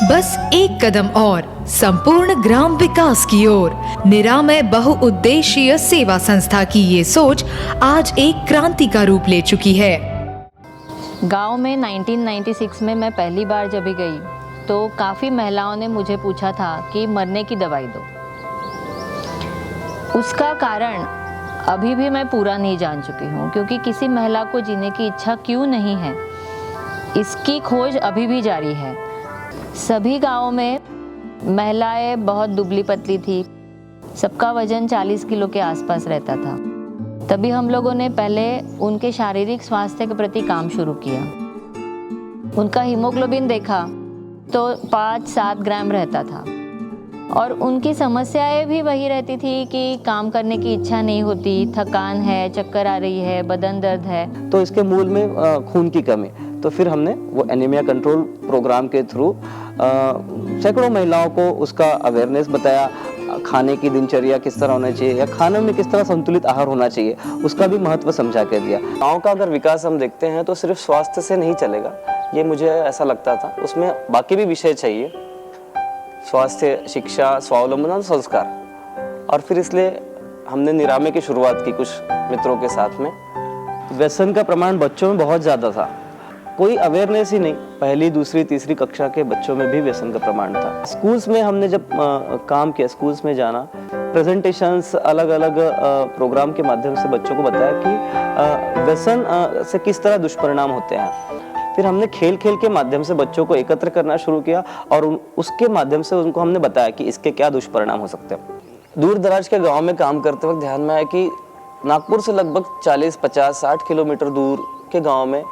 बस एक कदम और संपूर्ण ग्राम विकास की ओर। निरामय बहुउद्देशीय सेवा संस्था की ये सोच आज एक क्रांति का रूप ले चुकी है। गांव में 1996 में मैं पहली बार जब भी गई तो काफ़ी महिलाओं ने मुझे पूछा था कि मरने की दवाई दो। उसका कारण अभी भी मैं पूरा नहीं जान चुकी हूँ, क्योंकि किसी महिला को जीने की इच्छा क्यों नहीं है, इसकी खोज अभी भी जारी है। सभी गांवों में महिलाएं बहुत दुबली पतली थी, सबका वजन 40 किलो के आसपास रहता था। तभी हम लोगों ने पहले उनके शारीरिक स्वास्थ्य के प्रति काम शुरू किया। उनका हीमोग्लोबिन देखा तो 5-7 ग्राम रहता था और उनकी समस्याएं भी वही रहती थी कि काम करने की इच्छा नहीं होती, थकान है, चक्कर आ रही है, बदन दर्द है। तो इसके मूल में खून की कमी। तो फिर हमने वो एनीमिया कंट्रोल प्रोग्राम के थ्रू सैकड़ों महिलाओं को उसका अवेयरनेस बताया, खाने की दिनचर्या किस तरह होना चाहिए या खाने में किस तरह संतुलित आहार होना चाहिए, उसका भी महत्व समझा के दिया। गाँव का अगर विकास हम देखते हैं तो सिर्फ स्वास्थ्य से नहीं चलेगा, ये मुझे ऐसा लगता था। उसमें बाकी भी विषय चाहिए, स्वास्थ्य, शिक्षा, स्वावलंबन और संस्कार। और फिर इसलिए हमने निरामय की शुरुआत की कुछ मित्रों के साथ में। व्यसन का प्रमाण बच्चों में बहुत ज़्यादा था, कोई अवेयरनेस ही नहीं। पहली, दूसरी, तीसरी कक्षा के बच्चों में भी व्यसन का प्रमाण था। स्कूल्स में हमने जब काम किया, स्कूल्स में जाना, प्रेजेंटेशंस, अलग अलग प्रोग्राम के माध्यम से बच्चों को बताया कि व्यसन से किस तरह दुष्परिणाम होते हैं। फिर हमने खेल खेल के माध्यम से बच्चों को एकत्र करना शुरू किया और उसके माध्यम से उनको हमने बताया कि इसके क्या दुष्परिणाम हो सकते हैं। दूर दराज के गाँव में काम करते वक्त ध्यान में आया कि नागपुर से लगभग 40, 50, 60 किलोमीटर दूर के गाँव में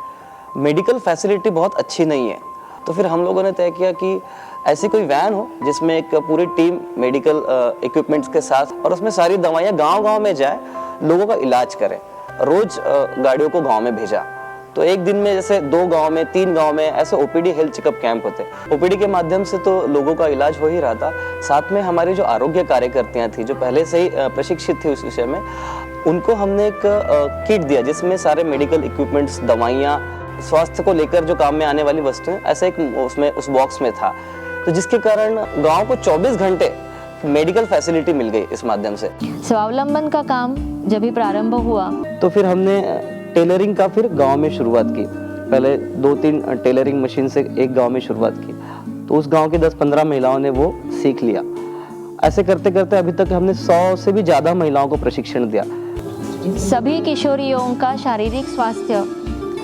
मेडिकल फैसिलिटी बहुत अच्छी नहीं है। तो फिर हम लोगों ने तय किया कि ऐसी कोई वैन हो जिसमें एक पूरी टीम मेडिकल इक्विपमेंट्स के साथ, और उसमें सारी दवाइयाँ गांव-गांव में जाए, लोगों का इलाज करे। रोज गाड़ियों को गांव में भेजा। तो एक दिन में जैसे 2 गांव में, 3 गांव में ऐसे ओपीडी हेल्थ चेकअप कैंप होते। ओपीडी के माध्यम से तो लोगों का इलाज हो ही रहा था, साथ में हमारी जो आरोग्य कार्यकर्तियाँ थी, जो पहले से ही प्रशिक्षित थी उस विषय में, उनको हमने एक किट दिया जिसमें सारे मेडिकल इक्विपमेंट्स, दवाइयाँ, स्वास्थ्य को लेकर जो काम में आने वाली वस्तुएं, ऐसे एक उसमें उस बॉक्स में था। तो जिसके कारण गांव को 24 घंटे मेडिकल फैसिलिटी मिल गई इस माध्यम से। स्वावलंबन का काम जब भी प्रारंभ हुआ तो फिर हमने टेलरिंग का फिर गांव में शुरुआत की। पहले 2-3 टेलरिंग मशीन से एक गांव में शुरुआत की, तो उस गांव की 10-15 महिलाओं ने वो सीख लिया। ऐसे करते करते अभी तक हमने 100 से भी ज्यादा महिलाओं को प्रशिक्षण दिया। सभी किशोरियों का शारीरिक स्वास्थ्य,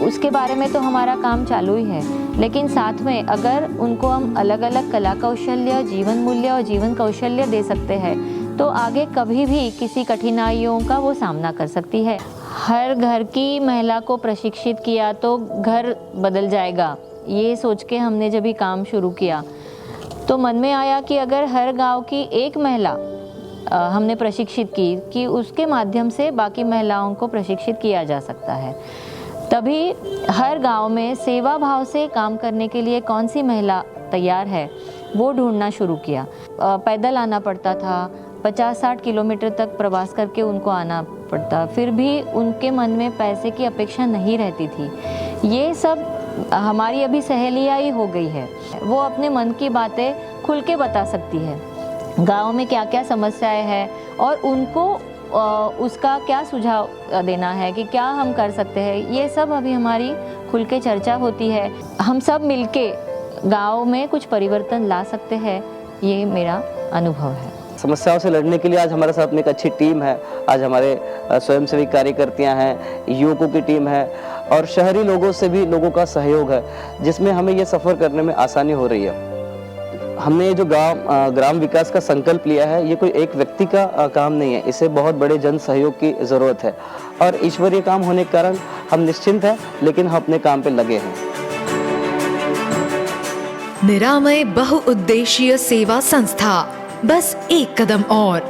उसके बारे में तो हमारा काम चालू ही है, लेकिन साथ में अगर उनको हम अलग अलग कला कौशल्य, जीवन मूल्य और जीवन कौशल्य दे सकते हैं तो आगे कभी भी किसी कठिनाइयों का वो सामना कर सकती है। हर घर की महिला को प्रशिक्षित किया तो घर बदल जाएगा, ये सोच के हमने जब भी काम शुरू किया तो मन में आया कि अगर हर गांव की एक महिला हमने प्रशिक्षित की कि उसके माध्यम से बाकी महिलाओं को प्रशिक्षित किया जा सकता है। तभी हर गांव में सेवा भाव से काम करने के लिए कौन सी महिला तैयार है वो ढूंढना शुरू किया। पैदल आना पड़ता था, 50-60 किलोमीटर तक प्रवास करके उनको आना पड़ता, फिर भी उनके मन में पैसे की अपेक्षा नहीं रहती थी। ये सब हमारी अभी सहेलियाँ ही हो गई है, वो अपने मन की बातें खुल के बता सकती है, गाँव में क्या क्या समस्याएं हैं और उनको उसका क्या सुझाव देना है कि क्या हम कर सकते हैं। ये सब अभी हमारी खुल के चर्चा होती है। हम सब मिलके गांव में कुछ परिवर्तन ला सकते हैं, ये मेरा अनुभव है। समस्याओं से लड़ने के लिए आज हमारे साथ में एक अच्छी टीम है। आज हमारे स्वयंसेवी कार्यकर्तियां हैं, युवकों की टीम है और शहरी लोगों से भी लोगों का सहयोग है, जिसमें हमें ये सफ़र करने में आसानी हो रही है। हमने ये जो ग्राम विकास का संकल्प लिया है, ये कोई एक व्यक्ति का काम नहीं है, इसे बहुत बड़े जन सहयोग की ज़रूरत है और ईश्वरीय काम होने के कारण हम निश्चिंत हैं, लेकिन हम अपने काम पे लगे हैं। निरामय बहुउद्देशीय सेवा संस्था, बस एक कदम और।